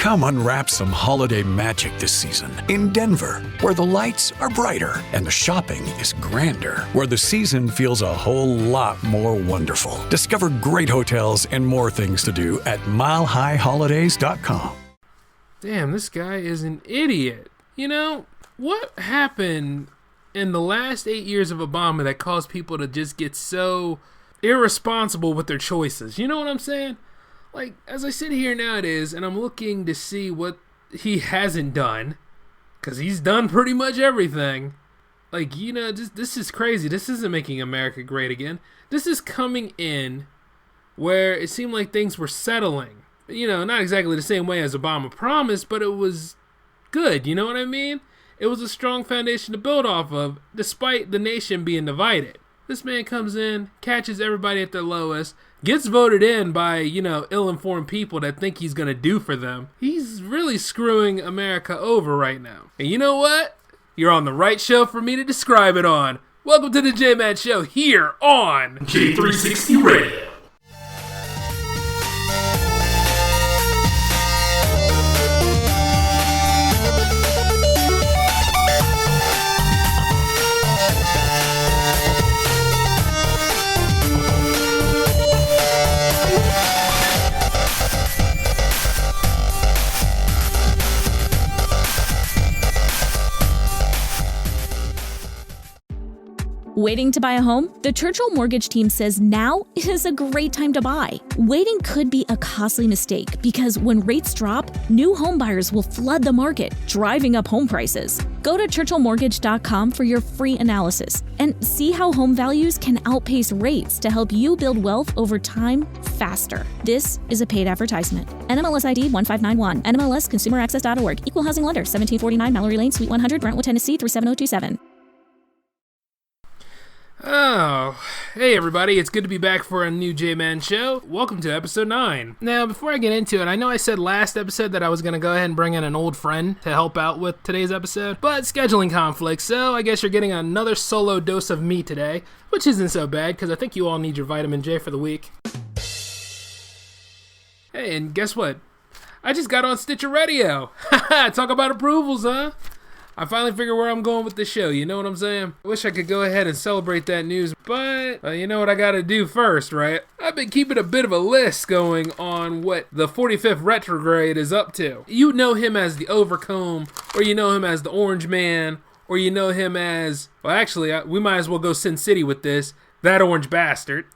Come unwrap some holiday magic this season in Denver, where the lights are brighter and the shopping is grander, where the season feels a whole lot more wonderful. Discover great hotels and more things to do at milehighholidays.com. Damn, this guy is an idiot. You know, what happened in the last 8 years of Obama that caused people to just get so irresponsible with their choices? You know what I'm saying? Like, as I sit here nowadays and I'm looking to see what he hasn't done, because he's done pretty much everything. Like, you know, this is crazy. This isn't making America great again. This is coming in where it seemed like things were settling. You know, not exactly the same way as Obama promised, but it was good, you know what I mean? It was a strong foundation to build off of, despite the nation being divided. This man comes in, catches everybody at their lowest, gets voted in by, you know, ill-informed people that think he's going to do for them. He's really screwing America over right now. And you know what? You're on the right show for me to describe it on. Welcome to the J-Man Show here on J360 Radio. Waiting to buy a home? The Churchill Mortgage team says now is a great time to buy. Waiting could be a costly mistake because when rates drop, new home buyers will flood the market, driving up home prices. Go to churchillmortgage.com for your free analysis and see how home values can outpace rates to help you build wealth over time faster. This is a paid advertisement. NMLS ID 1591, NMLSconsumeraccess.org, Equal Housing Lender, 1749 Mallory Lane, Suite 100, Brentwood, Tennessee 37027. Oh, hey everybody, it's good to be back for a new J-Man Show. Welcome to episode 9. Now, before I get into it, I know I said last episode that I was going to go ahead and bring in an old friend to help out with today's episode, but scheduling conflicts, so I guess you're getting another solo dose of me today, which isn't so bad, because I think you all need your vitamin J for the week. Hey, and guess what? I just got on Stitcher Radio. Talk about approvals, huh? I finally figured where I'm going with the show, you know what I'm saying? I wish I could go ahead and celebrate that news, but you know what I gotta do first, right? I've been keeping a bit of a list going on what the 45th Retrograde is up to. You know him as the Overcomb, or you know him as the Orange Man, or you know him as, well actually, we might as well go Sin City with this, that orange bastard.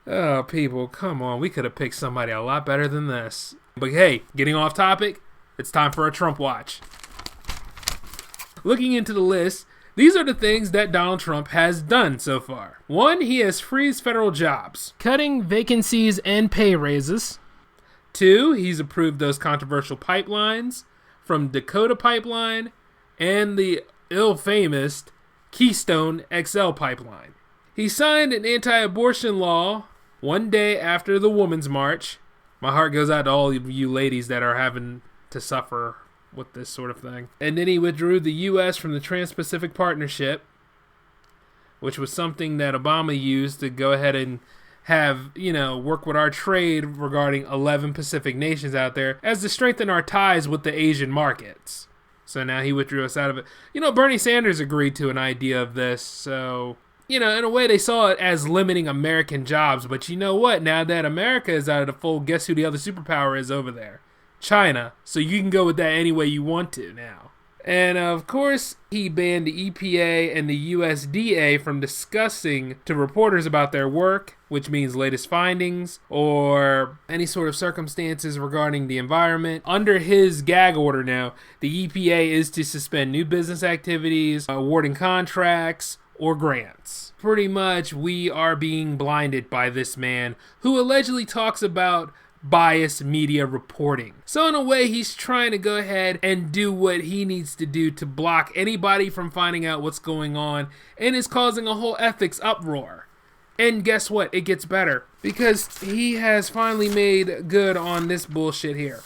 Oh, people, come on, we could have picked somebody a lot better than this. But hey, getting off topic, it's time for a Trump watch. Looking into the list, these are the things that Donald Trump has done so far. 1, he has freezed federal jobs, cutting vacancies and pay raises. 2, he's approved those controversial pipelines from Dakota Pipeline and the ill-famous Keystone XL pipeline. He signed an anti-abortion law one day after the Women's March. My heart goes out to all of you ladies that are having to suffer with this sort of thing. And then he withdrew the U.S. from the Trans-Pacific Partnership, which was something that Obama used to go ahead and have, you know, work with our trade regarding 11 Pacific nations out there as to strengthen our ties with the Asian markets. So now he withdrew us out of it. You know, Bernie Sanders agreed to an idea of this, so, you know, in a way they saw it as limiting American jobs, but you know what? Now that America is out of the fold, guess who the other superpower is over there? China, so you can go with that any way you want to now. And of course, he banned the EPA and the USDA from discussing to reporters about their work, which means latest findings or any sort of circumstances regarding the environment. Under his gag order now, the EPA is to suspend new business activities, awarding contracts, or grants. Pretty much, we are being blinded by this man who allegedly talks about biased media reporting. So in a way, he's trying to go ahead and do what he needs to do to block anybody from finding out what's going on, and is causing a whole ethics uproar. And guess what? It gets better, because he has finally made good on this bullshit here.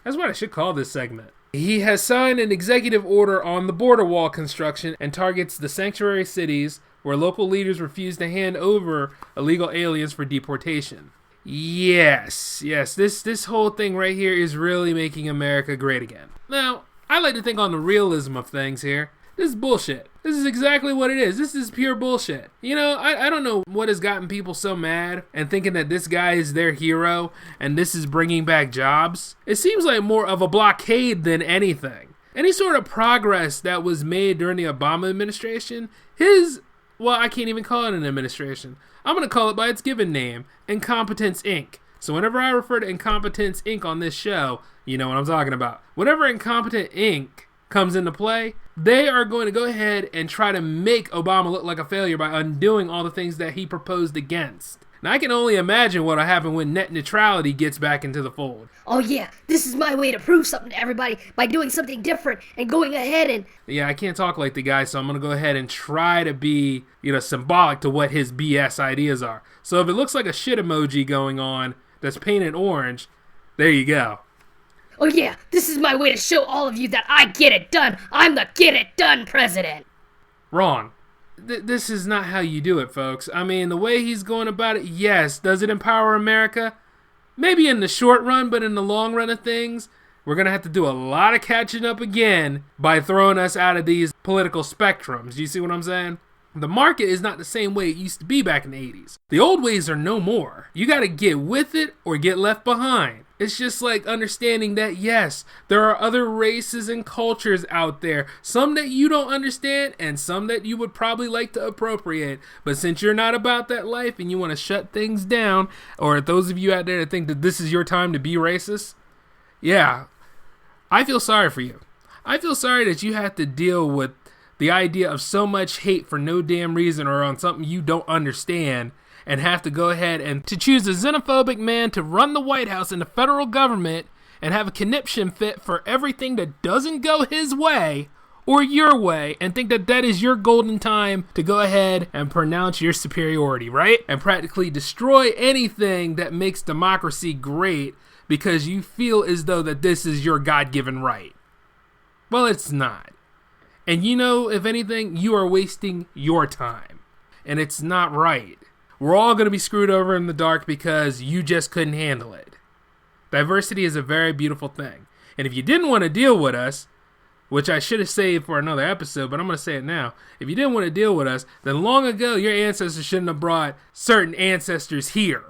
That's what I should call this segment. He has signed an executive order on the border wall construction and targets the sanctuary cities where local leaders refuse to hand over illegal aliens for deportation. Yes, this whole thing right here is really making America great again. Now, I like to think on the realism of things here. This is bullshit. This is exactly what it is. This is pure bullshit. You know, I don't know what has gotten people so mad and thinking that this guy is their hero and this is bringing back jobs. It seems like more of a blockade than anything. Any sort of progress that was made during the Obama administration, I can't even call it an administration. I'm going to call it by its given name, Incompetence Inc. So whenever I refer to Incompetence Inc. on this show, you know what I'm talking about. Whenever Incompetent Inc. comes into play, they are going to go ahead and try to make Obama look like a failure by undoing all the things that he proposed against. Now, I can only imagine what will happen when net neutrality gets back into the fold. Oh yeah, this is my way to prove something to everybody by doing something different and going ahead and... Yeah, I can't talk like the guy, so I'm going to go ahead and try to be, symbolic to what his BS ideas are. So if it looks like a shit emoji going on that's painted orange, there you go. Oh yeah, this is my way to show all of you that I get it done. I'm the get it done president. Wrong. This is not how you do it, folks. I mean, the way he's going about it, yes, does it empower America? Maybe in the short run, but in the long run of things, we're going to have to do a lot of catching up again by throwing us out of these political spectrums. Do you see what I'm saying? The market is not the same way it used to be back in the 80s. The old ways are no more. You got to get with it or get left behind. It's just like understanding that, yes, there are other races and cultures out there, some that you don't understand and some that you would probably like to appropriate. But since you're not about that life and you want to shut things down, or those of you out there that think that this is your time to be racist, yeah, I feel sorry for you. I feel sorry that you have to deal with the idea of so much hate for no damn reason or on something you don't understand, and have to go ahead and to choose a xenophobic man to run the White House and the federal government and have a conniption fit for everything that doesn't go his way or your way, and think that that is your golden time to go ahead and pronounce your superiority, right? And practically destroy anything that makes democracy great because you feel as though that this is your God-given right. Well, it's not. And if anything, you are wasting your time. And it's not right. We're all going to be screwed over in the dark because you just couldn't handle it. Diversity is a very beautiful thing. And if you didn't want to deal with us, which I should have saved for another episode, but I'm going to say it now. If you didn't want to deal with us, then long ago your ancestors shouldn't have brought certain ancestors here.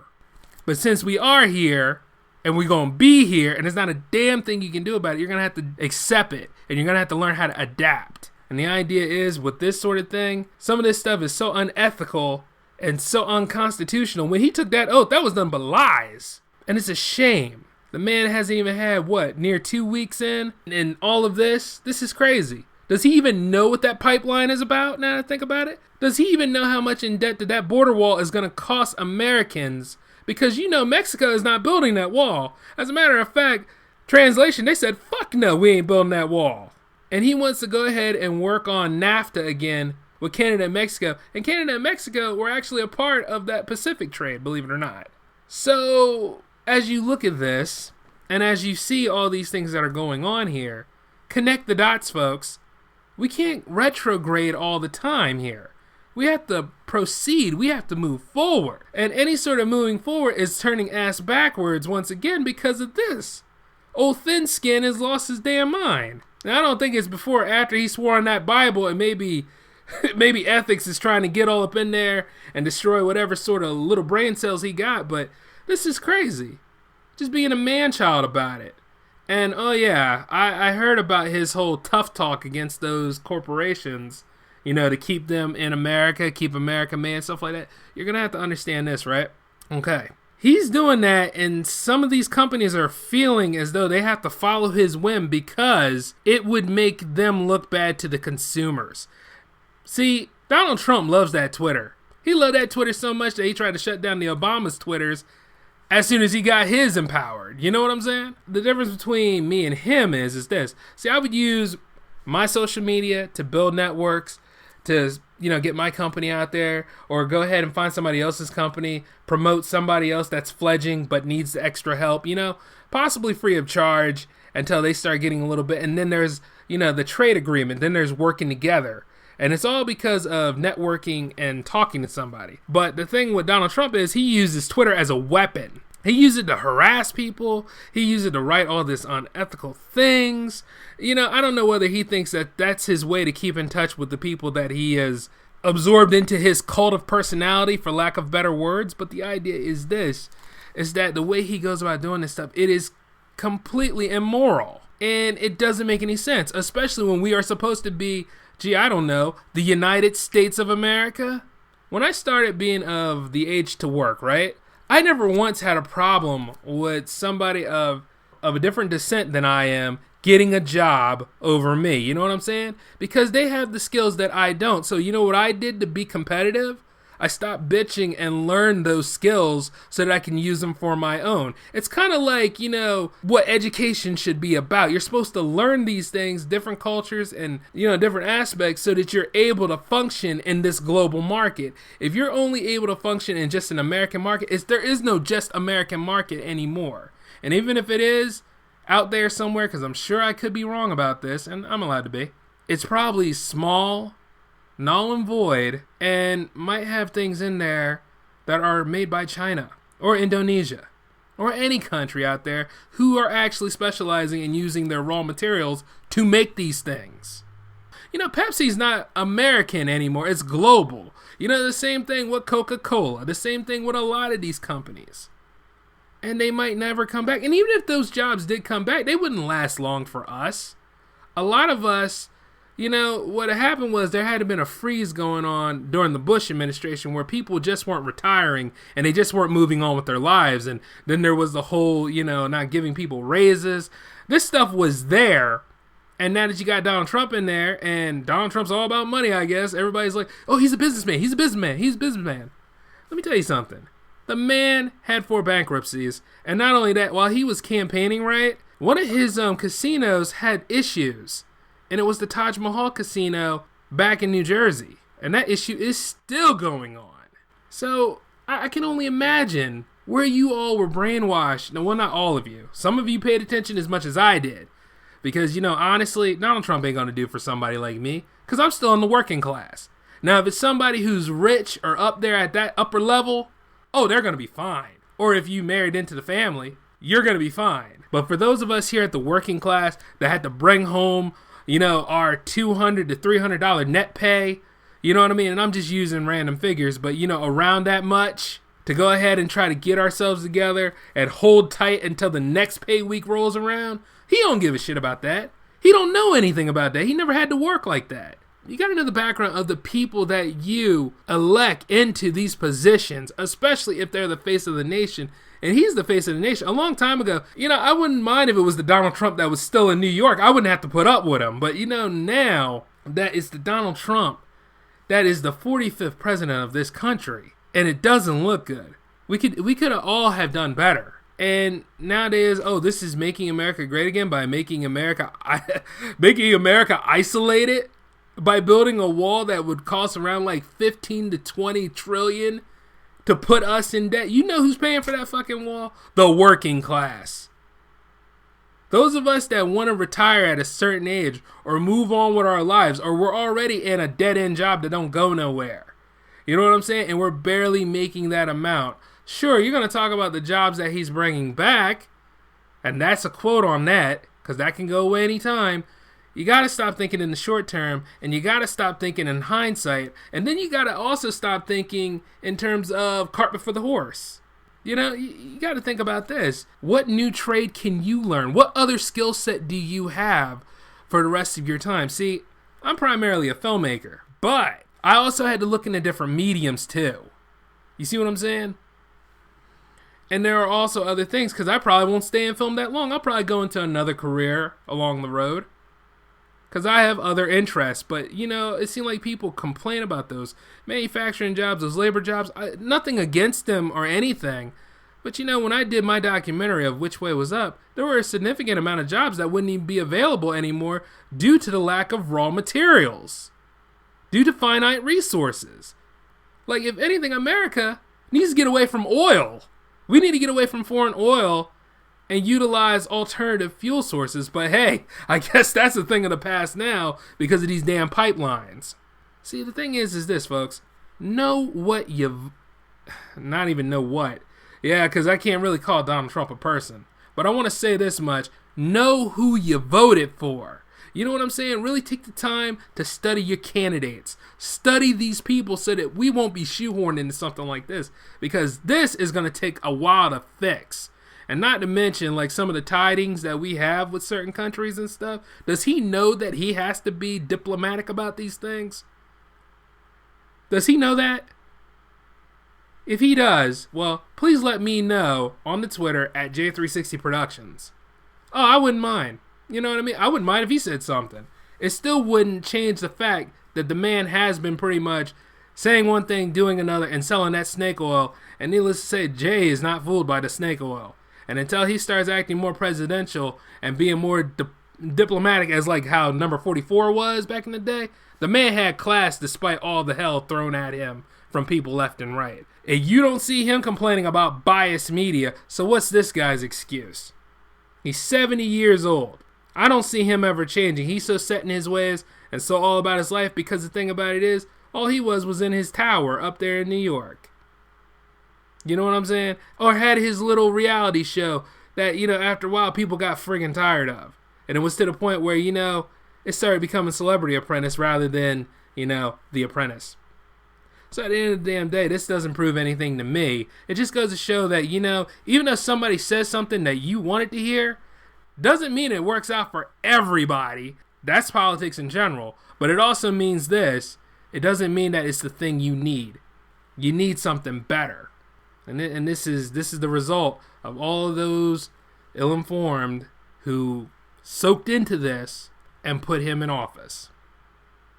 But since we are here, and we're going to be here, and there's not a damn thing you can do about it, you're going to have to accept it, and you're going to have to learn how to adapt. And the idea is, with this sort of thing, some of this stuff is so unethical and so unconstitutional. When he took that oath, that was nothing but lies. And it's a shame. The man hasn't even had, near 2 weeks in? And all of this is crazy. Does he even know what that pipeline is about, now that I think about it? Does he even know how much in debt that border wall is going to cost Americans? Because Mexico is not building that wall. As a matter of fact, translation, they said, fuck no, we ain't building that wall. And he wants to go ahead and work on NAFTA again with Canada and Mexico. And Canada and Mexico were actually a part of that Pacific trade, believe it or not. So, as you look at this, and as you see all these things that are going on here, connect the dots, folks. We can't retrograde all the time here. We have to proceed. We have to move forward. And any sort of moving forward is turning ass backwards once again because of this. Old Thin Skin has lost his damn mind. Now, I don't think it's before or after he swore on that Bible, and maybe ethics is trying to get all up in there and destroy whatever sort of little brain cells he got, but this is crazy. Just being a man-child about it. And, oh yeah, I heard about his whole tough talk against those corporations, to keep them in America, keep America made, stuff like that. You're going to have to understand this, right? Okay. He's doing that, and some of these companies are feeling as though they have to follow his whim because it would make them look bad to the consumers. See, Donald Trump loves that Twitter. He loved that Twitter so much that he tried to shut down the Obama's Twitters as soon as he got his empowered. You know what I'm saying? The difference between me and him is this. See, I would use my social media to build networks, to get my company out there, or go ahead and find somebody else's company, promote somebody else that's fledgling but needs the extra help, possibly free of charge until they start getting a little bit. And then there's, the trade agreement. Then there's working together. And it's all because of networking and talking to somebody. But the thing with Donald Trump is he uses Twitter as a weapon. He used it to harass people. He used it to write all this unethical things. You know, I don't know whether he thinks that that's his way to keep in touch with the people that he has absorbed into his cult of personality, for lack of better words. But the idea is this, is that the way he goes about doing this stuff, it is completely immoral. And it doesn't make any sense, especially when we are supposed to be, I don't know, the United States of America. When I started being of the age to work, right? I never once had a problem with somebody of a different descent than I am getting a job over me. You know what I'm saying? Because they have the skills that I don't. So you know what I did to be competitive? I stopped bitching and learned those skills so that I can use them for my own. It's kind of like, you know, what education should be about. You're supposed to learn these things, different cultures and, you know, different aspects so that you're able to function in this global market. If you're only able to function in just an American market, there is no just American market anymore. And even if it is out there somewhere, because I'm sure I could be wrong about this, and I'm allowed to be, it's probably small, null and void, and might have things in there that are made by China or Indonesia or any country out there who are actually specializing in using their raw materials to make these things. You know, Pepsi's not American anymore, it's global. You know, the same thing with Coca-Cola, the same thing with a lot of these companies. And they might never come back. And even if those jobs did come back, they wouldn't last long for us. A lot of us, you know, what happened was there had been a freeze going on during the Bush administration where people just weren't retiring and they just weren't moving on with their lives. And then there was the whole, you know, not giving people raises. This stuff was there. And now that you got Donald Trump in there, and Donald Trump's all about money, I guess, everybody's like, oh, he's a businessman. He's a businessman. He's a businessman. Let me tell you something. The man had 4 bankruptcies. And not only that, while he was campaigning, right, one of his casinos had issues. And it was the Taj Mahal Casino back in New Jersey. And that issue is still going on. So I can only imagine where you all were brainwashed. No, well, not all of you. Some of you paid attention as much as I did. Because, you know, honestly, Donald Trump ain't going to do for somebody like me. Because I'm still in the working class. Now, if it's somebody who's rich or up there at that upper level, oh, they're going to be fine. Or if you married into the family, you're going to be fine. But for those of us here at the working class that had to bring home, you know, our $200 to $300 net pay, you know what I mean? And I'm just using random figures, but, you know, around that much to go ahead and try to get ourselves together and hold tight until the next pay week rolls around. He don't give a shit about that. He don't know anything about that. He never had to work like that. You got to know the background of the people that you elect into these positions, especially if they're the face of the nation. And he's the face of the nation. A long time ago, you know, I wouldn't mind if it was the Donald Trump that was still in New York. I wouldn't have to put up with him. But, you know, now that it's the Donald Trump that is the 45th president of this country, and it doesn't look good. We could all have done better. And nowadays, oh, this is making America great again by making America isolated, by building a wall that would cost around like 15 to 20 trillion to put us in debt. You know who's paying for that fucking wall? The working class. Those of us that want to retire at a certain age or move on with our lives, or we're already in a dead-end job that don't go nowhere. You know what I'm saying? And we're barely making that amount. Sure, you're going to talk about the jobs that he's bringing back, and that's a quote on that, because that can go away anytime. You got to stop thinking in the short term, and you got to stop thinking in hindsight, and then you got to also stop thinking in terms of cart before the horse. You know, you got to think about this. What new trade can you learn? What other skill set do you have for the rest of your time? See, I'm primarily a filmmaker, but I also had to look into different mediums too. You see what I'm saying? And there are also other things, because I probably won't stay in film that long. I'll probably go into another career along the road, because I have other interests. But, you know, it seemed like people complain about those manufacturing jobs, those labor jobs. Nothing against them or anything. But, you know, when I did my documentary of Which Way Was Up, there were a significant amount of jobs that wouldn't even be available anymore due to the lack of raw materials, due to finite resources. Like, if anything, America needs to get away from oil. We need to get away from foreign oil and utilize alternative fuel sources. But hey, I guess that's a thing of the past now because of these damn pipelines. See, the thing is this, folks. Know what you... Not even know what. Yeah, because I can't really call Donald Trump a person. But I want to say this much. Know who you voted for. You know what I'm saying? Really take the time to study your candidates. Study these people so that we won't be shoehorned into something like this. Because this is going to take a while to fix. And not to mention, like, some of the tidings that we have with certain countries and stuff. Does he know that he has to be diplomatic about these things? Does he know that? If he does, well, please let me know on the Twitter at J360 Productions. Oh, I wouldn't mind. You know what I mean? I wouldn't mind if he said something. It still wouldn't change the fact that the man has been pretty much saying one thing, doing another, and selling that snake oil. And needless to say, Jay is not fooled by the snake oil. And until he starts acting more presidential and being more diplomatic as like how number 44 was back in the day, the man had class despite all the hell thrown at him from people left and right. And you don't see him complaining about biased media, so what's this guy's excuse? He's 70 years old. I don't see him ever changing. He's so set in his ways and so all about his life because the thing about it is, all he was in his tower up there in New York. You know what I'm saying? Or had his little reality show that, you know, after a while people got friggin' tired of. And it was to the point where, you know, it started becoming Celebrity Apprentice rather than, you know, The Apprentice. So at the end of the damn day, this doesn't prove anything to me. It just goes to show that, you know, even though somebody says something that you wanted to hear, doesn't mean it works out for everybody. That's politics in general. But it also means this. It doesn't mean that it's the thing you need. You need something better. And this is the result of all of those ill-informed who soaked into this and put him in office.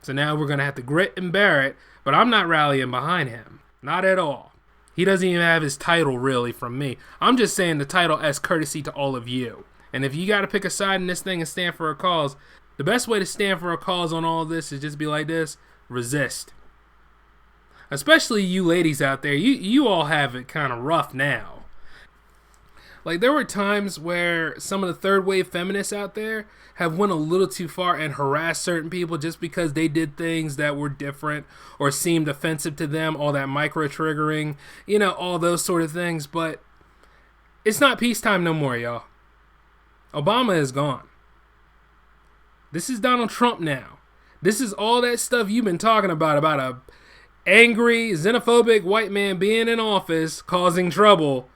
So now we're going to have to grit and bear it, but I'm not rallying behind him. Not at all. He doesn't even have his title really from me. I'm just saying the title as courtesy to all of you. And if you got to pick a side in this thing and stand for a cause, the best way to stand for a cause on all of this is just be like this: resist. Especially you ladies out there, you all have it kind of rough now. Like, there were times where some of the third wave feminists out there have went a little too far and harassed certain people just because they did things that were different or seemed offensive to them, all that micro-triggering, you know, all those sort of things. But it's not peacetime no more, y'all. Obama is gone. This is Donald Trump now. This is all that stuff you've been talking about a angry, xenophobic white man being in office, causing trouble.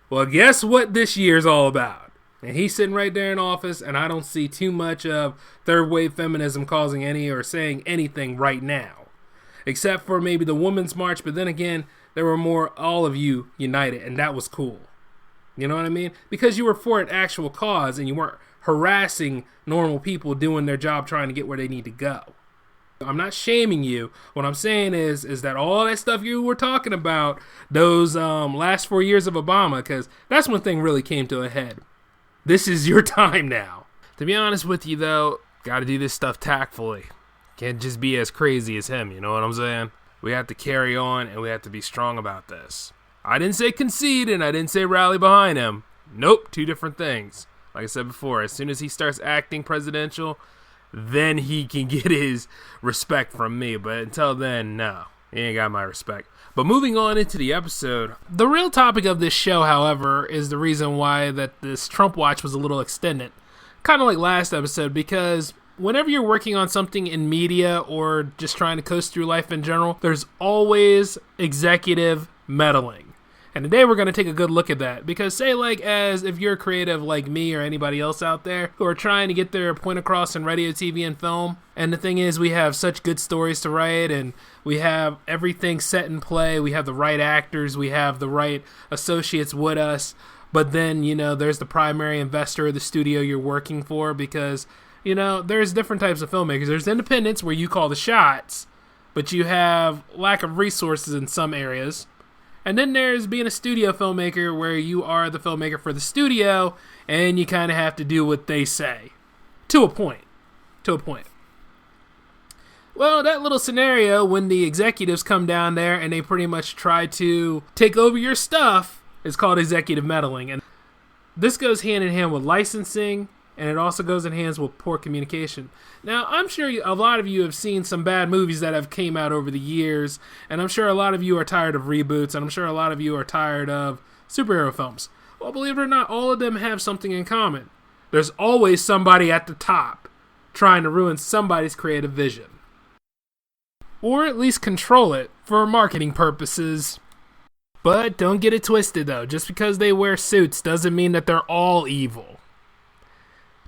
Well, guess what this year's all about? And he's sitting right there in office, and I don't see too much of third wave feminism causing any or saying anything right now. Except for maybe the Women's March, but then again, there were more all of you united, and that was cool. You know what I mean? Because you were for an actual cause, and you weren't harassing normal people doing their job trying to get where they need to go. I'm not shaming you. What I'm saying is that all that stuff you were talking about, those last 4 years of Obama, because that's when things really came to a head. This is your time now. To be honest with you, though, got to do this stuff tactfully. Can't just be as crazy as him, you know what I'm saying? We have to carry on, and we have to be strong about this. I didn't say concede, and I didn't say rally behind him. Nope, two different things. Like I said before, as soon as he starts acting presidential, then he can get his respect from me. But until then, no, he ain't got my respect. But moving on into the episode, the real topic of this show, however, is the reason why that this Trump watch was a little extended. Kind of like last episode, because whenever you're working on something in media or just trying to coast through life in general, there's always executive meddling. And today we're going to take a good look at that, because say like as if you're creative like me or anybody else out there who are trying to get their point across in radio, TV, and film, and the thing is we have such good stories to write and we have everything set in play, we have the right actors, we have the right associates with us, but then, you know, there's the primary investor of the studio you're working for, because, you know, there's different types of filmmakers. There's independents where you call the shots, but you have lack of resources in some areas. And then there's being a studio filmmaker where you are the filmmaker for the studio and you kind of have to do what they say. To a point. Well, that little scenario when the executives come down there and they pretty much try to take over your stuff is called executive meddling. And this goes hand in hand with licensing, and it also goes in hands with poor communication. Now, I'm sure a lot of you have seen some bad movies that have came out over the years, and I'm sure a lot of you are tired of reboots, and I'm sure a lot of you are tired of superhero films. Well, believe it or not, all of them have something in common. There's always somebody at the top trying to ruin somebody's creative vision. Or at least control it for marketing purposes. But don't get it twisted though, just because they wear suits doesn't mean that they're all evil.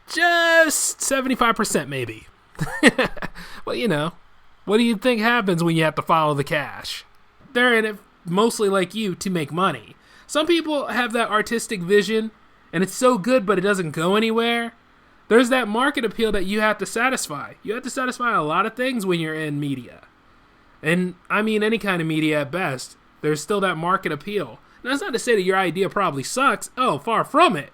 Just 75% maybe. Well, you know, what do you think happens when you have to follow the cash? They're in it mostly like you to make money. Some people have that artistic vision, and it's so good but it doesn't go anywhere. There's that market appeal that you have to satisfy. You have to satisfy a lot of things when you're in media. And I mean any kind of media at best. There's still that market appeal. Now, that's not to say that your idea probably sucks. Oh, far from it.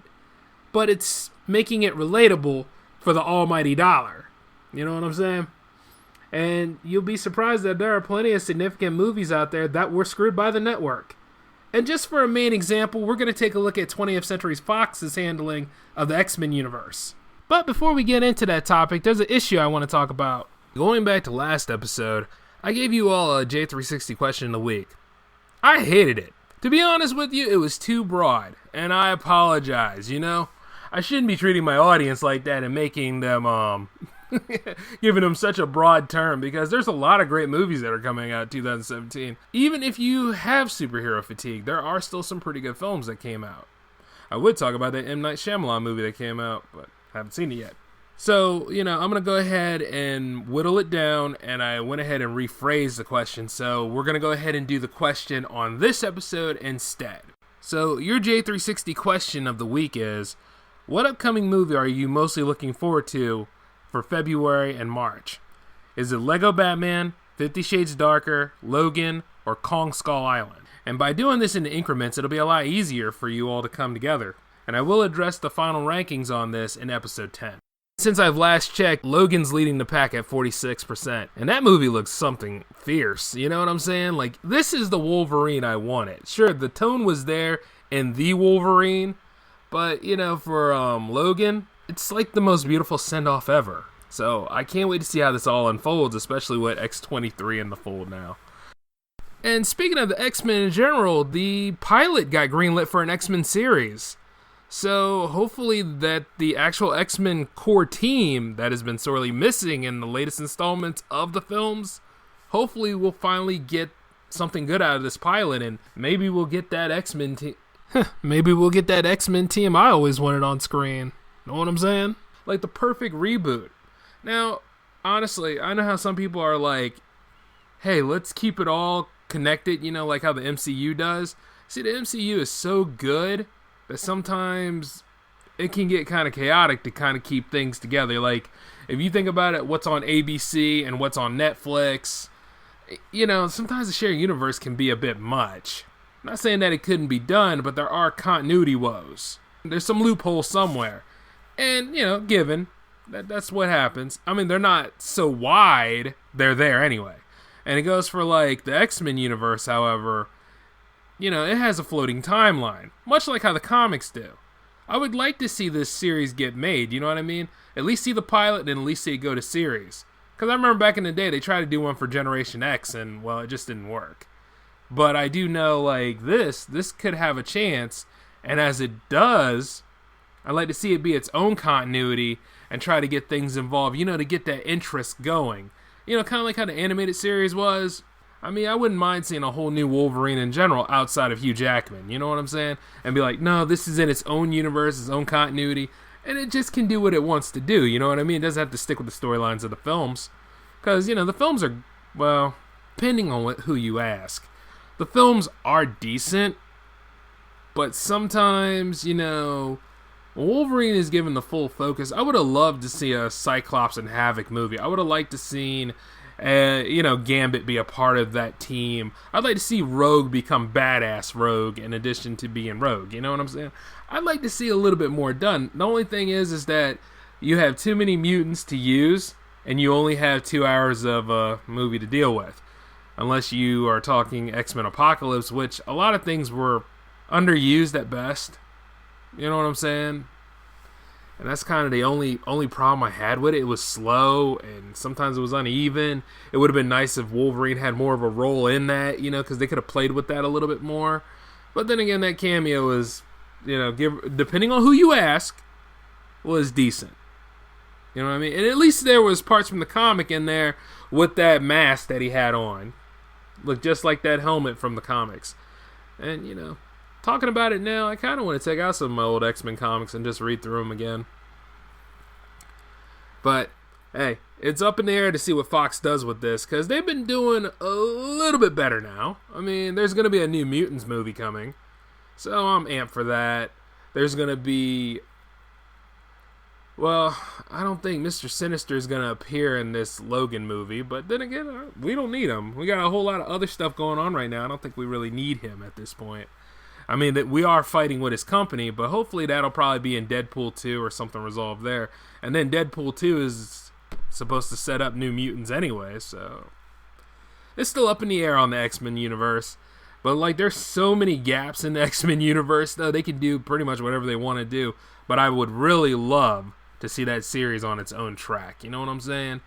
But it's making it relatable for the almighty dollar. You know what I'm saying? And you'll be surprised that there are plenty of significant movies out there that were screwed by the network. And just for a main example, we're going to take a look at 20th Century Fox's handling of the X-Men universe. But before we get into that topic, there's an issue I want to talk about. Going back to last episode, I gave you all a J360 question of the week. I hated it. To be honest with you, it was too broad, and I apologize, you know? I shouldn't be treating my audience like that and making them, giving them such a broad term, because there's a lot of great movies that are coming out in 2017. Even if you have superhero fatigue, there are still some pretty good films that came out. I would talk about that M. Night Shyamalan movie that came out, but I haven't seen it yet. So, you know, I'm going to go ahead and whittle it down, and I went ahead and rephrased the question. So we're going to go ahead and do the question on this episode instead. So your J360 question of the week is, what upcoming movie are you mostly looking forward to for February and March? Is it Lego Batman, 50 Shades Darker, Logan, or Kong Skull Island? And by doing this in increments, it'll be a lot easier for you all to come together. And I will address the final rankings on this in episode 10. Since I've last checked, Logan's leading the pack at 46%. And that movie looks something fierce, you know what I'm saying? Like, this is the Wolverine I wanted. Sure, the tone was there in the Wolverine, but, you know, for Logan, it's like the most beautiful send-off ever. So I can't wait to see how this all unfolds, especially with X-23 in the fold now. And speaking of the X-Men in general, the pilot got greenlit for an X-Men series. So hopefully that the actual X-Men core team that has been sorely missing in the latest installments of the films, hopefully we'll finally get something good out of this pilot, and maybe we'll get that X-Men team. Maybe we'll get that X-Men team I always wanted on screen. Know what I'm saying? Like the perfect reboot. Now, honestly, I know how some people are like, hey, let's keep it all connected, you know, like how the MCU does. See, the MCU is so good that sometimes it can get kind of chaotic to kind of keep things together. Like, if you think about it, what's on ABC and what's on Netflix, you know, sometimes the shared universe can be a bit much. I'm not saying that it couldn't be done, but there are continuity woes. There's some loophole somewhere. And, you know, given that's what happens. I mean, they're not so wide, they're there anyway. And it goes for, like, the X-Men universe, however, you know, it has a floating timeline, much like how the comics do. I would like to see this series get made, you know what I mean? At least see the pilot and at least see it go to series. Because I remember back in the day, they tried to do one for Generation X, and, well, it just didn't work. But I do know, like, this could have a chance, and as it does, I'd like to see it be its own continuity and try to get things involved, you know, to get that interest going. You know, kind of like how the animated series was. I mean, I wouldn't mind seeing a whole new Wolverine in general outside of Hugh Jackman, you know what I'm saying? And be like, no, this is in its own universe, its own continuity, and it just can do what it wants to do, you know what I mean? It doesn't have to stick with the storylines of the films. Because, you know, the films are, well, depending on who you ask, the films are decent, but sometimes, you know, Wolverine is given the full focus. I would have loved to see a Cyclops and Havoc movie. I would have liked to seen, you know, Gambit be a part of that team. I'd like to see Rogue become badass Rogue in addition to being Rogue. You know what I'm saying? I'd like to see a little bit more done. The only thing is that you have too many mutants to use, and you only have 2 hours of a movie to deal with. Unless you are talking X-Men Apocalypse, which a lot of things were underused at best. You know what I'm saying? And that's kind of the only problem I had with it. It was slow, and sometimes it was uneven. It would have been nice if Wolverine had more of a role in that, because they could have played with that a little bit more. But then again, that cameo was, depending on who you ask, was decent. You know what I mean? And at least there was parts from the comic in there with that mask that he had on. Looked just like that helmet from the comics. And, talking about it now, I kind of want to take out some of my old X-Men comics and just read through them again. But, hey, it's up in the air to see what Fox does with this, because they've been doing a little bit better now. I mean, there's going to be a New Mutants movie coming, so I'm amped for that. There's going to be... Well, I don't think Mr. Sinister is going to appear in this Logan movie, but then again, we don't need him. We got a whole lot of other stuff going on right now. I don't think we really need him at this point. I mean, that we are fighting with his company, but hopefully that'll probably be in Deadpool 2 or something resolved there. And then Deadpool 2 is supposed to set up New Mutants anyway, so... It's still up in the air on the X-Men universe. But, there's so many gaps in the X-Men universe, though. They can do pretty much whatever they want to do. But I would really love to see that series on its own track. You know what I'm saying?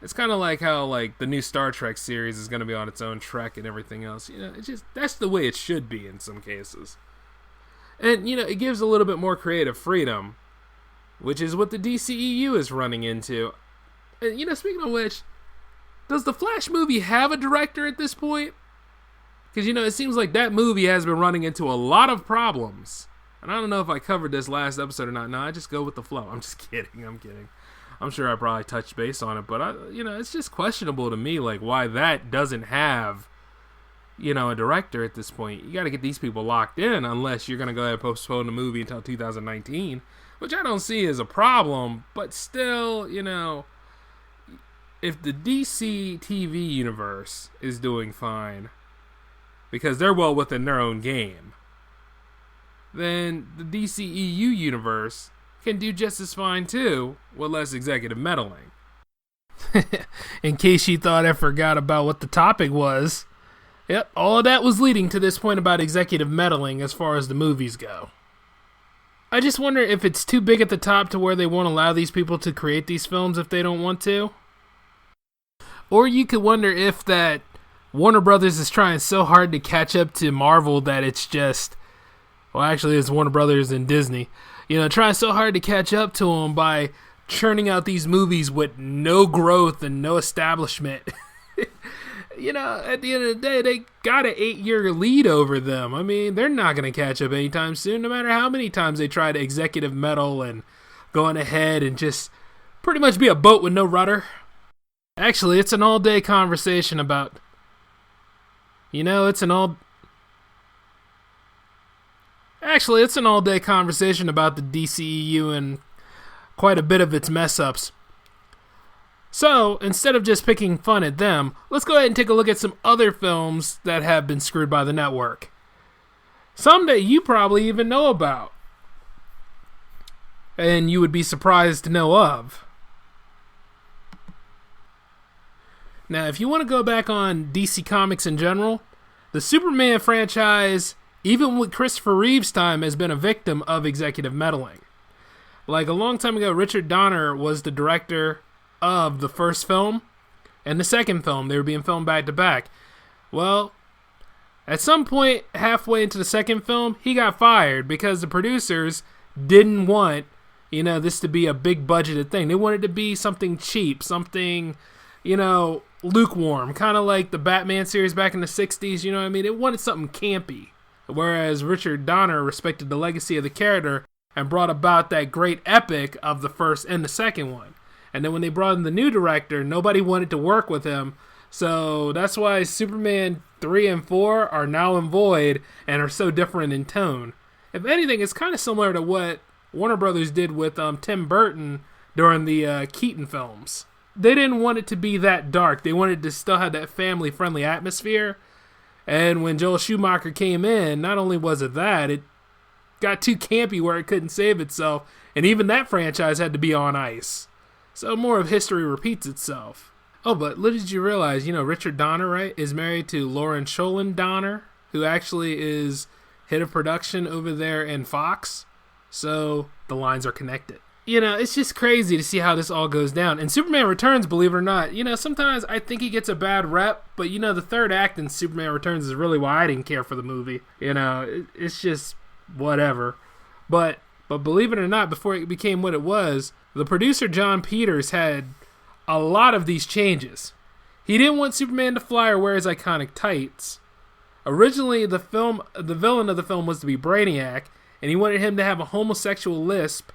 It's kind of like how, the new Star Trek series is going to be on its own track and everything else. It's just, that's the way it should be in some cases. And, it gives a little bit more creative freedom, which is what the DCEU is running into. And, speaking of which, does the Flash movie have a director at this point? Because, it seems like that movie has been running into a lot of problems. And I don't know if I covered this last episode or not. No, I just go with the flow. I'm just kidding. I'm sure I probably touched base on it. But, it's just questionable to me, why that doesn't have, a director at this point. You got to get these people locked in unless you're going to go ahead and postpone the movie until 2019. Which I don't see as a problem. But still, if the DC TV universe is doing fine, because they're well within their own game, then the DCEU universe can do just as fine too, with less executive meddling. In case you thought I forgot about what the topic was, yep, all of that was leading to this point about executive meddling as far as the movies go. I just wonder if it's too big at the top to where they won't allow these people to create these films if they don't want to. Or you could wonder if that Warner Brothers is trying so hard to catch up to Marvel that it's just... Well, actually, it's Warner Brothers and Disney. Trying so hard to catch up to them by churning out these movies with no growth and no establishment. At the end of the day, they got an 8-year lead over them. I mean, they're not going to catch up anytime soon, no matter how many times they try to executive meddle and going ahead and just pretty much be a boat with no rudder. Actually, it's an all-day conversation about... Actually, it's an all-day conversation about the DCEU and quite a bit of its mess-ups. So, instead of just picking fun at them, let's go ahead and take a look at some other films that have been screwed by the network. Some that you probably even know about. And you would be surprised to know of. Now, if you want to go back on DC Comics in general, the Superman franchise... even with Christopher Reeve's time, has been a victim of executive meddling. A long time ago, Richard Donner was the director of the first film and the second film. They were being filmed back to back. Well, at some point, halfway into the second film, he got fired because the producers didn't want, this to be a big budgeted thing. They wanted it to be something cheap, something, lukewarm, kind of like the Batman series back in the 60s, you know what I mean? They wanted something campy. Whereas Richard Donner respected the legacy of the character and brought about that great epic of the first and the second one. And then when they brought in the new director, nobody wanted to work with him. So that's why Superman 3 and 4 are now in void and are so different in tone. If anything, it's kind of similar to what Warner Brothers did with Tim Burton during the Keaton films. They didn't want it to be that dark. They wanted to still have that family-friendly atmosphere. And when Joel Schumacher came in, not only was it that, it got too campy where it couldn't save itself, and even that franchise had to be on ice. So more of history repeats itself. Oh, but little did you realize, Richard Donner, right, is married to Lauren Sholin Donner, who actually is head of production over there in Fox. So the lines are connected. it's just crazy to see how this all goes down. And Superman Returns, believe it or not, sometimes I think he gets a bad rep, but the third act in Superman Returns is really why I didn't care for the movie. It's just whatever. But believe it or not, before it became what it was, the producer John Peters had a lot of these changes. He didn't want Superman to fly or wear his iconic tights. Originally, the villain of the film was to be Brainiac, and he wanted him to have a homosexual lisp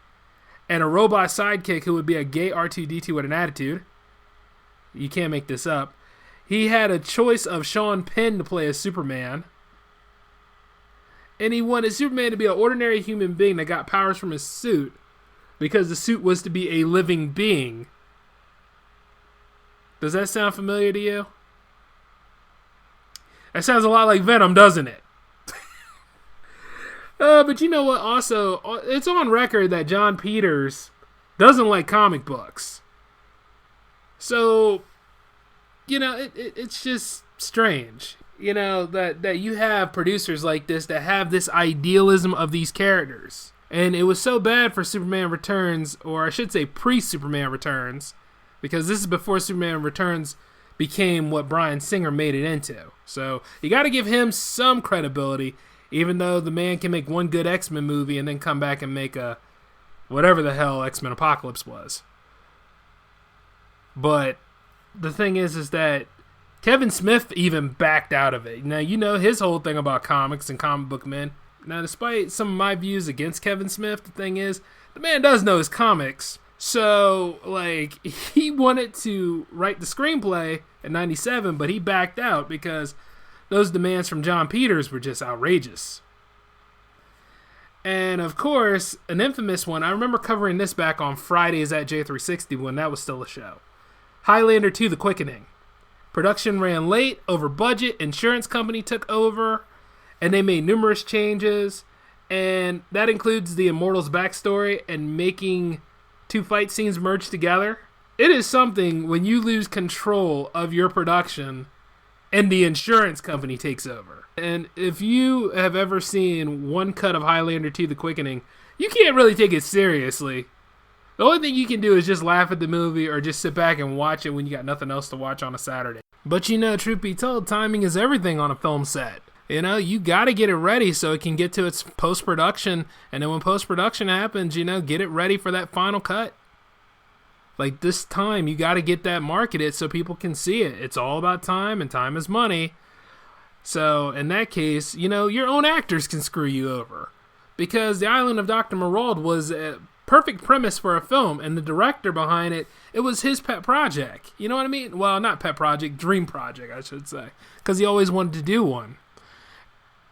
and a robot sidekick who would be a gay R2-D2 with an attitude. You can't make this up. He had a choice of Sean Penn to play as Superman. And he wanted Superman to be an ordinary human being that got powers from his suit, because the suit was to be a living being. Does that sound familiar to you? That sounds a lot like Venom, doesn't it? But you know what? Also, it's on record that John Peters doesn't like comic books. So, it's just strange. That you have producers like this that have this idealism of these characters. And it was so bad for Superman Returns, or I should say pre-Superman Returns, because this is before Superman Returns became what Bryan Singer made it into. So you got to give him some credibility, even though the man can make one good X-Men movie and then come back and make a whatever the hell X-Men Apocalypse was. But the thing is that Kevin Smith even backed out of it. Now, his whole thing about comics and comic book men. Now, despite some of my views against Kevin Smith, the thing is, the man does know his comics. So, he wanted to write the screenplay in 97, but he backed out because those demands from John Peters were just outrageous. And, of course, an infamous one, I remember covering this back on Fridays at J360 when that was still a show. Highlander 2: The Quickening. Production ran late, over budget, insurance company took over, and they made numerous changes, and that includes the Immortals backstory and making two fight scenes merge together. It is something when you lose control of your production and the insurance company takes over. And if you have ever seen one cut of Highlander 2: The Quickening, you can't really take it seriously. The only thing you can do is just laugh at the movie or just sit back and watch it when you got nothing else to watch on a Saturday. But truth be told, timing is everything on a film set. You got to get it ready so it can get to its post-production. And then when post-production happens, get it ready for that final cut. Like this time, you got to get that marketed so people can see it. It's all about time, and time is money. So in that case, your own actors can screw you over. Because The Island of Dr. Moreau was a perfect premise for a film, and the director behind it, it was his pet project. You know what I mean? Well, not pet project, dream project, I should say. Because he always wanted to do one.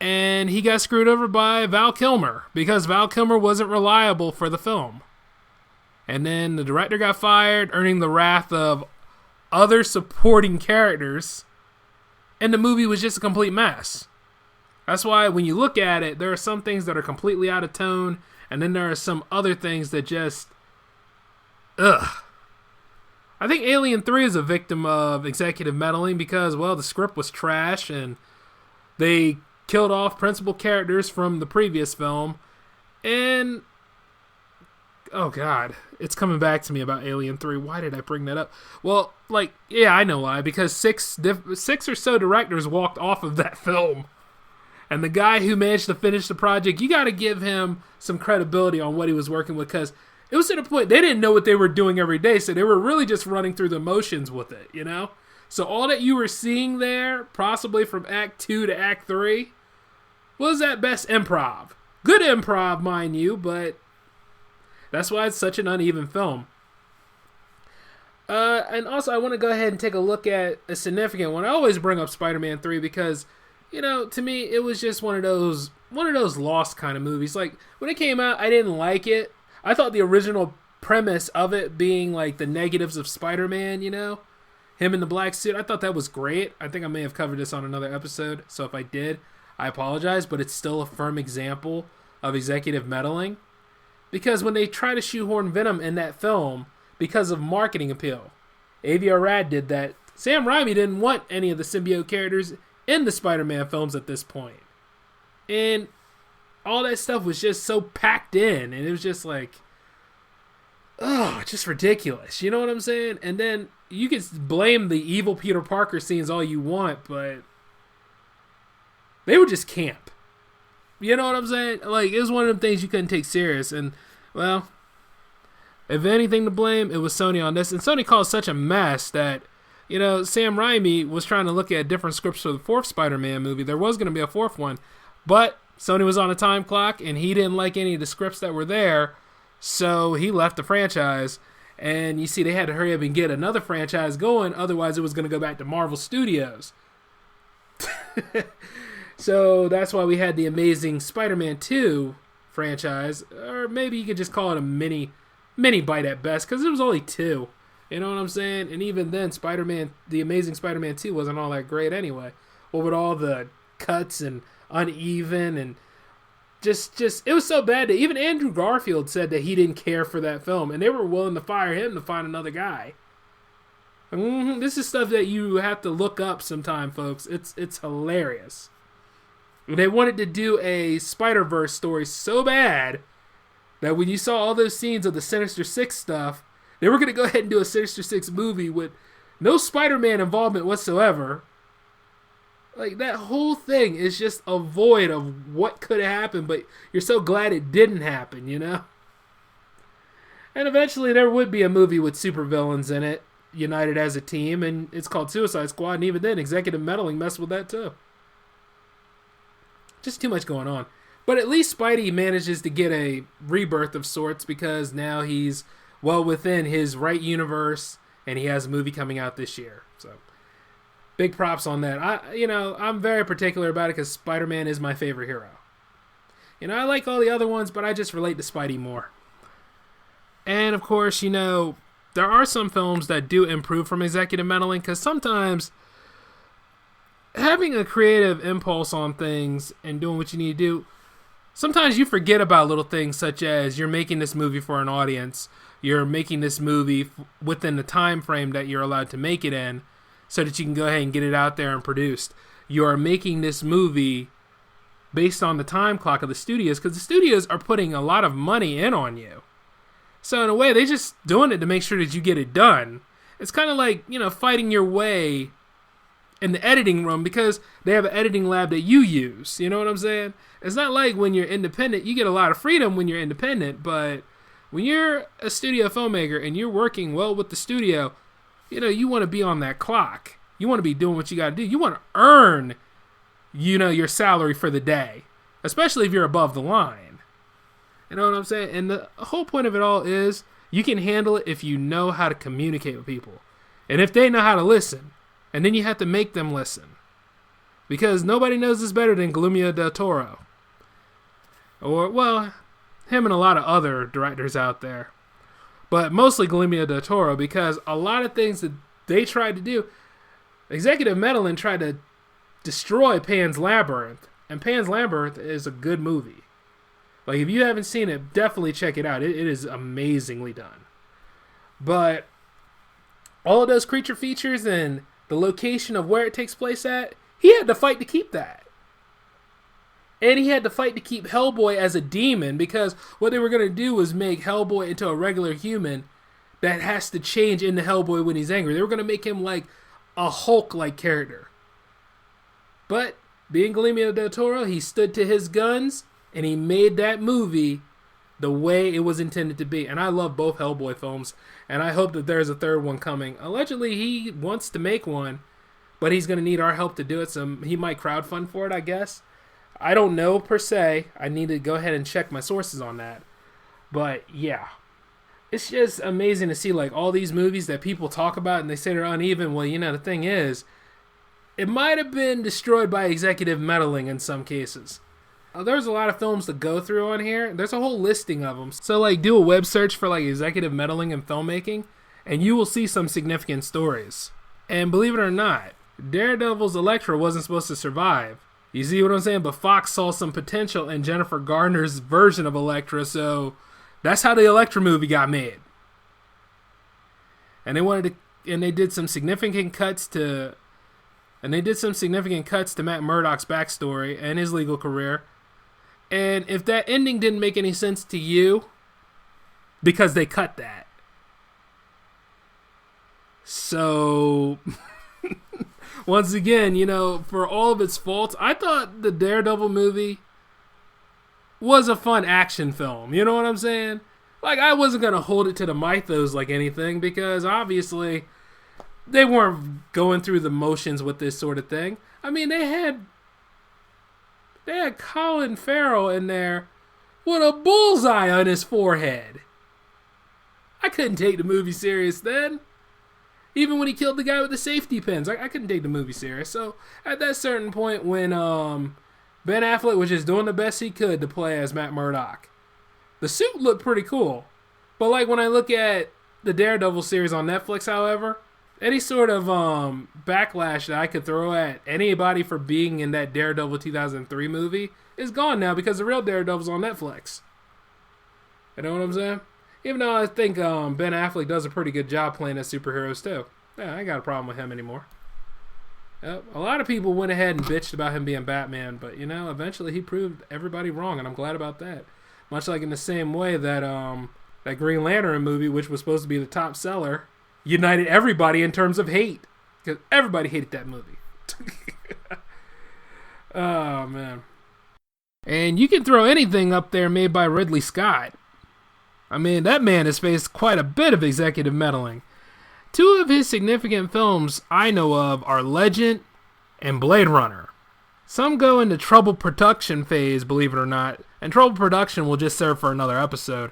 And he got screwed over by Val Kilmer because Val Kilmer wasn't reliable for the film. And then the director got fired, earning the wrath of other supporting characters. And the movie was just a complete mess. That's why when you look at it, there are some things that are completely out of tone. And then there are some other things that just... Ugh. I think Alien 3 is a victim of executive meddling because, the script was trash and they killed off principal characters from the previous film. And... oh, God. It's coming back to me about Alien 3. Why did I bring that up? Well, I know why. Because six or so directors walked off of that film. And the guy who managed to finish the project, you got to give him some credibility on what he was working with, because it was to the point they didn't know what they were doing every day, so they were really just running through the motions with it, So all that you were seeing there, possibly from Act 2 to Act 3, was at best improv. Good improv, mind you, but that's why it's such an uneven film. And also, I want to go ahead and take a look at a significant one. I always bring up Spider-Man 3 because... to me, it was just one of those lost kind of movies. When it came out, I didn't like it. I thought the original premise of it being, the negatives of Spider-Man, him in the black suit, I thought that was great. I think I may have covered this on another episode, so if I did, I apologize, but it's still a firm example of executive meddling. Because when they try to shoehorn Venom in that film because of marketing appeal, Avi Arad did that. Sam Raimi didn't want any of the symbiote characters in the Spider-Man films at this point. And all that stuff was just so packed in, and it was just oh, just ridiculous. You know what I'm saying? And then you can blame the evil Peter Parker scenes all you want, but they were just camp. You know what I'm saying? Like, it was one of them things you couldn't take serious. And, well, if anything to blame, it was Sony on this. And Sony caused such a mess that, you know, Sam Raimi was trying to look at different scripts for the fourth Spider-Man movie. There was going to be a fourth one, but Sony was on a time clock, and he didn't like any of the scripts that were there, so he left the franchise. And you see, they had to hurry up and get another franchise going, otherwise it was going to go back to Marvel Studios. So that's why we had the Amazing Spider-Man 2 franchise, or maybe you could just call it a mini bite at best, because it was only 2. You know what I'm saying? And even then, the Amazing Spider-Man 2 wasn't all that great anyway. Well, with all the cuts and uneven and just it was so bad that even Andrew Garfield said that he didn't care for that film, and they were willing to fire him to find another guy. This is stuff that you have to look up sometime, folks. It's hilarious. They wanted to do a Spider-Verse story so bad that when you saw all those scenes of the Sinister Six stuff, they were going to go ahead and do a Sinister Six movie with no Spider-Man involvement whatsoever. Like, that whole thing is just a void of what could have happened, but you're so glad it didn't happen, you know? And eventually there would be a movie with supervillains in it, united as a team, and it's called Suicide Squad, and even then, Executive Meddling messed with that too. Just too much going on. But at least Spidey manages to get a rebirth of sorts, because now he's well within his right universe, and he has a movie coming out this year. So, big props on that. I'm very particular about it because Spider-Man is my favorite hero. You know, I like all the other ones, but I just relate to Spidey more. And, of course, you know, there are some films that do improve from executive meddling, because sometimes having a creative impulse on things and doing what you need to do, sometimes you forget about little things such as you're making this movie for an audience, you're making this movie within the time frame that you're allowed to make it in so that you can go ahead and get it out there and produced. You are making this movie based on the time clock of the studios, because the studios are putting a lot of money in on you. So in a way, they're just doing it to make sure that you get it done. It's kind of like, you know, fighting your way in the editing room because they have an editing lab that you use. You know what I'm saying? It's not like when you're independent, you get a lot of freedom when you're independent, but when you're a studio filmmaker and you're working well with the studio, you know, you want to be on that clock. You want to be doing what you got to do. You want to earn, you know, your salary for the day, especially if you're above the line. You know what I'm saying? And the whole point of it all is you can handle it if you know how to communicate with people. And if they know how to listen. And then you have to make them listen. Because nobody knows this better than Guillermo del Toro. Or, well, him and a lot of other directors out there. But mostly Guillermo del Toro, because a lot of things that they tried to do, Executive Meddling tried to destroy Pan's Labyrinth. And Pan's Labyrinth is a good movie. Like, if you haven't seen it, definitely check it out. It is amazingly done. But all of those creature features and the location of where it takes place at, he had to fight to keep that. And he had to fight to keep Hellboy as a demon, because what they were going to do was make Hellboy into a regular human that has to change into Hellboy when he's angry. They were going to make him like a Hulk-like character. But being Guillermo del Toro, he stood to his guns, and he made that movie the way it was intended to be. And I love both Hellboy films, and I hope that there's a third one coming. Allegedly, he wants to make one, but he's going to need our help to do it, so he might crowdfund for it, I guess. I don't know, per se. I need to go ahead and check my sources on that. But, yeah. It's just amazing to see, like, all these movies that people talk about, and they say they're uneven. Well, you know, the thing is, it might have been destroyed by executive meddling in some cases. There's a lot of films to go through on here. There's a whole listing of them. So, like, do a web search for, like, executive meddling in filmmaking, and you will see some significant stories. And believe it or not, Daredevil's Elektra wasn't supposed to survive. You see what I'm saying? But Fox saw some potential in Jennifer Garner's version of Elektra, so that's how the Elektra movie got made. And they did some significant cuts to Matt Murdock's backstory and his legal career. And if that ending didn't make any sense to you, because they cut that, So, once again, for all of its faults, I thought the Daredevil movie was a fun action film. You know what I'm saying? Like, I wasn't going to hold it to the mythos like anything, because obviously they weren't going through the motions with this sort of thing. I mean, they had Colin Farrell in there with a bullseye on his forehead. I couldn't take the movie serious then. Even when he killed the guy with the safety pins, I couldn't take the movie serious. So at that certain point when Ben Affleck was just doing the best he could to play as Matt Murdock, the suit looked pretty cool. But like when I look at the Daredevil series on Netflix, however, any sort of backlash that I could throw at anybody for being in that Daredevil 2003 movie is gone now, because the real Daredevil's on Netflix. You know what I'm saying? Even though I think Ben Affleck does a pretty good job playing as superheroes too. Yeah, I ain't got a problem with him anymore. Yep. A lot of people went ahead and bitched about him being Batman, but eventually he proved everybody wrong, and I'm glad about that. Much like in the same way that that Green Lantern movie, which was supposed to be the top seller, united everybody in terms of hate, because everybody hated that movie. Oh man. And you can throw anything up there made by Ridley Scott. I mean, that man has faced quite a bit of executive meddling. Two of his significant films I know of are Legend and Blade Runner. Some go into trouble production phase, believe it or not, and trouble production will just serve for another episode,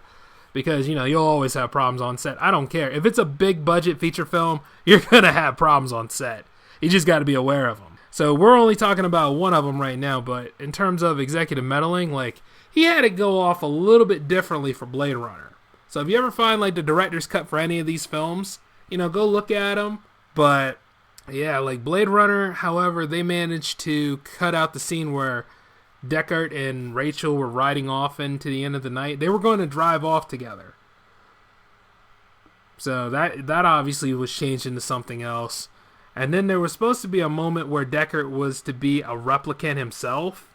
because, you'll always have problems on set. I don't care. If it's a big budget feature film, you're going to have problems on set. You just got to be aware of them. So we're only talking about one of them right now, but in terms of executive meddling, like, he had it go off a little bit differently for Blade Runner. So if you ever find like the director's cut for any of these films, go look at them. But yeah, like Blade Runner, however, they managed to cut out the scene where Deckard and Rachel were riding off into the end of the night. They were going to drive off together. So that obviously was changed into something else. And then there was supposed to be a moment where Deckard was to be a replicant himself.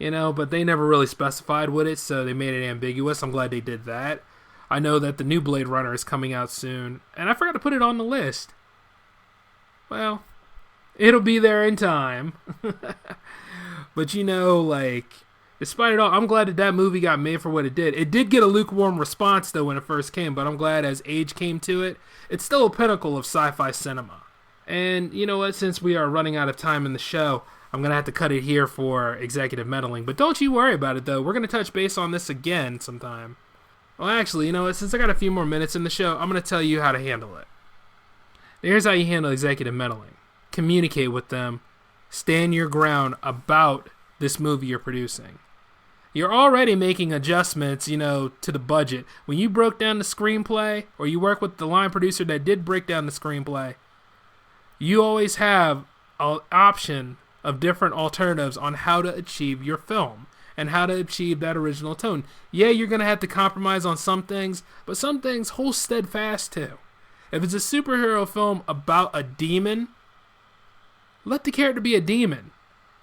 But they never really specified with it, so they made it ambiguous. I'm glad they did that. I know that the new Blade Runner is coming out soon, and I forgot to put it on the list. Well, it'll be there in time. But despite it all, I'm glad that movie got made for what it did. It did get a lukewarm response, though, when it first came, but I'm glad as age came to it, it's still a pinnacle of sci-fi cinema. And you know what, since we are running out of time in the show, I'm going to have to cut it here for executive meddling. But don't you worry about it, though. We're going to touch base on this again sometime. Well, actually, since I got a few more minutes in the show, I'm going to tell you how to handle it. Here's how you handle executive meddling. Communicate with them. Stand your ground about this movie you're producing. You're already making adjustments, to the budget. When you broke down the screenplay, or you work with the line producer that did break down the screenplay, you always have an option of different alternatives on how to achieve your film and how to achieve that original tone. Yeah, you're going to have to compromise on some things, but some things hold steadfast too. If it's a superhero film about a demon, let the character be a demon.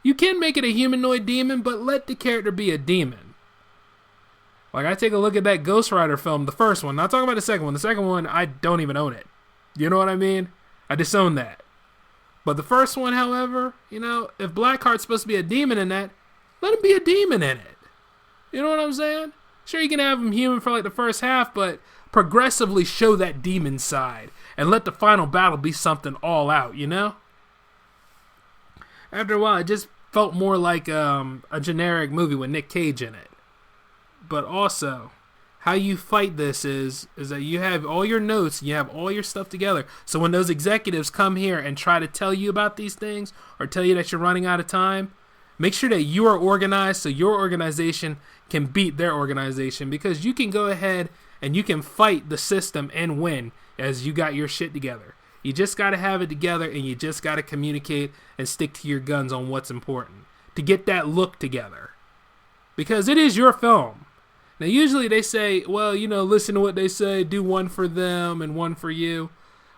You can make it a humanoid demon, but let the character be a demon. Like, I take a look at that Ghost Rider film, the first one. Not talking about the second one. The second one, I don't even own it. You know what I mean? I disown that. But the first one, however, if Blackheart's supposed to be a demon in that, let him be a demon in it. You know what I'm saying? Sure, you can have him human for like the first half, but progressively show that demon side and let the final battle be something all out, After a while, it just felt more like a generic movie with Nick Cage in it. But also, how you fight this is that you have all your notes, you have all your stuff together. So when those executives come here and try to tell you about these things or tell you that you're running out of time, make sure that you are organized so your organization can beat their organization, because you can go ahead and you can fight the system and win as you got your shit together. You just got to have it together, and you just got to communicate and stick to your guns on what's important to get that look together, because it is your film. Now, usually they say, well, listen to what they say, do one for them and one for you.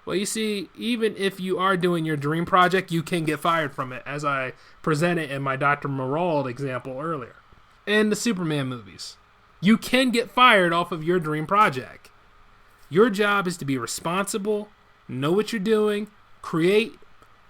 Well, you see, even if you are doing your dream project, you can get fired from it, as I presented in my Dr. Marald example earlier. And the Superman movies. You can get fired off of your dream project. Your job is to be responsible, know what you're doing, create,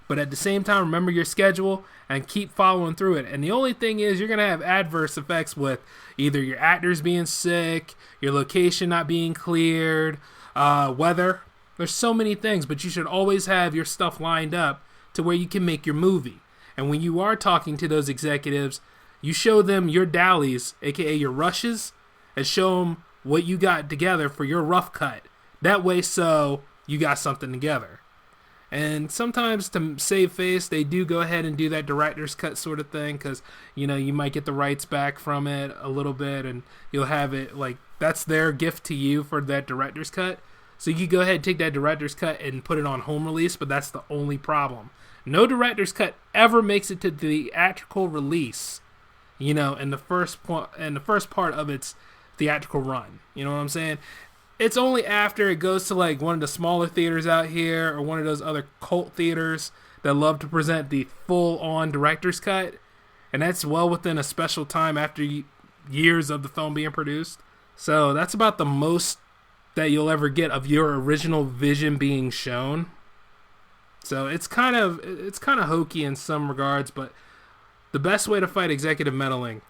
but at the same time, remember your schedule and keep following through it. And the only thing is, you're going to have adverse effects with either your actors being sick, your location not being cleared, weather. There's so many things, but you should always have your stuff lined up to where you can make your movie. And when you are talking to those executives, you show them your dallies, aka your rushes, and show them what you got together for your rough cut. That way, so you got something together. And sometimes to save face, they do go ahead and do that director's cut sort of thing because, you know, you might get the rights back from it a little bit and you'll have it like that's their gift to you for that director's cut. So you go ahead and take that director's cut and put it on home release, but that's the only problem. No director's cut ever makes it to the theatrical release, you know, in the first part of its theatrical run. You know what I'm saying? It's only after it goes to like one of the smaller theaters out here or one of those other cult theaters that love to present the full-on director's cut, and that's well within a special time after years of the film being produced. So that's about the most that you'll ever get of your original vision being shown. So it's kind of hokey in some regards, but the best way to fight executive meddling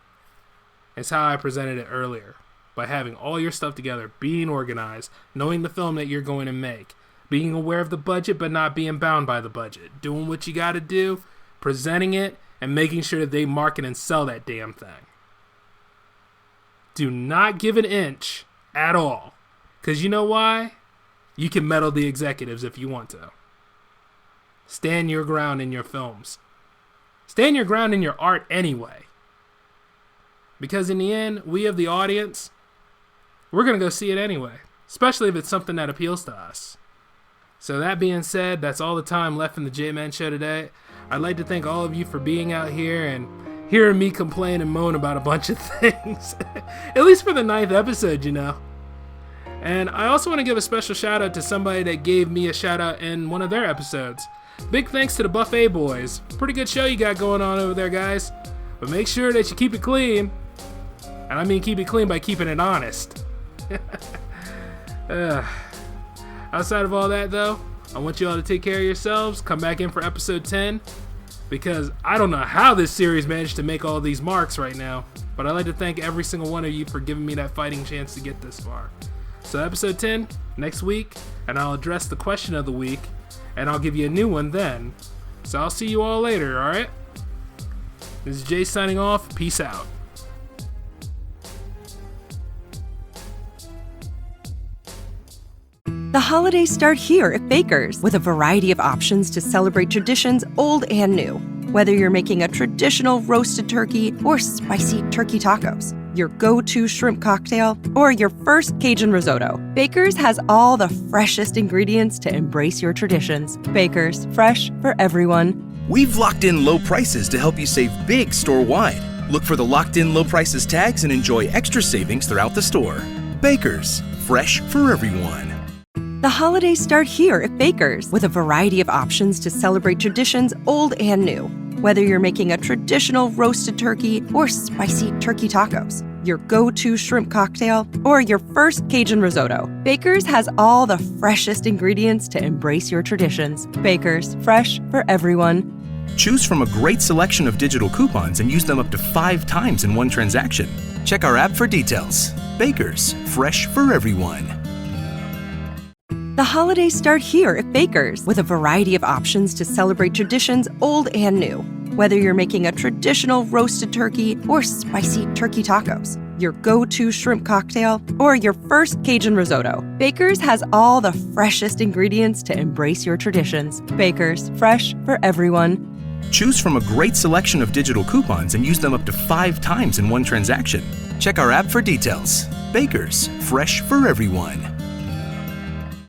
is how I presented it earlier. By having all your stuff together, being organized, knowing the film that you're going to make, being aware of the budget but not being bound by the budget, doing what you got to do, presenting it, and making sure that they market and sell that damn thing. Do not give an inch at all. Because you know why? You can meddle the executives if you want to. Stand your ground in your films. Stand your ground in your art anyway. Because in the end, we of the audience, we're going to go see it anyway, especially if it's something that appeals to us. So that being said, that's all the time left in the J-Man Show today. I'd like to thank all of you for being out here and hearing me complain and moan about a bunch of things. At least for the 9th episode, you know. And I also want to give a special shout out to somebody that gave me a shout out in one of their episodes. Big thanks to the Buffet Boys. Pretty good show you got going on over there, guys. But make sure that you keep it clean. And I mean keep it clean by keeping it honest. Outside of all that, though, I want you all to take care of yourselves. Come back in for episode 10. Because I don't know how this series managed to make all these marks right now. But I'd like to thank every single one of you for giving me that fighting chance to get this far. So episode 10, next week. And I'll address the question of the week. And I'll give you a new one then. So I'll see you all later, alright? This is Jay signing off. Peace out. The holidays start here at Baker's with a variety of options to celebrate traditions old and new. Whether you're making a traditional roasted turkey or spicy turkey tacos, your go-to shrimp cocktail, or your first Cajun risotto, Baker's has all the freshest ingredients to embrace your traditions. Baker's, fresh for everyone. We've locked in low prices to help you save big store-wide. Look for the locked in low prices tags and enjoy extra savings throughout the store. Baker's, fresh for everyone. The holidays start here at Baker's with a variety of options to celebrate traditions old and new. Whether you're making a traditional roasted turkey or spicy turkey tacos, your go-to shrimp cocktail, or your first Cajun risotto, Baker's has all the freshest ingredients to embrace your traditions. Baker's, fresh for everyone. Choose from a great selection of digital coupons and use them up to 5 times in one transaction. Check our app for details. Baker's, fresh for everyone. The holidays start here at Baker's with a variety of options to celebrate traditions old and new. Whether you're making a traditional roasted turkey or spicy turkey tacos, your go-to shrimp cocktail, or your first Cajun risotto, Baker's has all the freshest ingredients to embrace your traditions. Baker's, fresh for everyone. Choose from a great selection of digital coupons and use them up to 5 times in one transaction. Check our app for details. Baker's, fresh for everyone.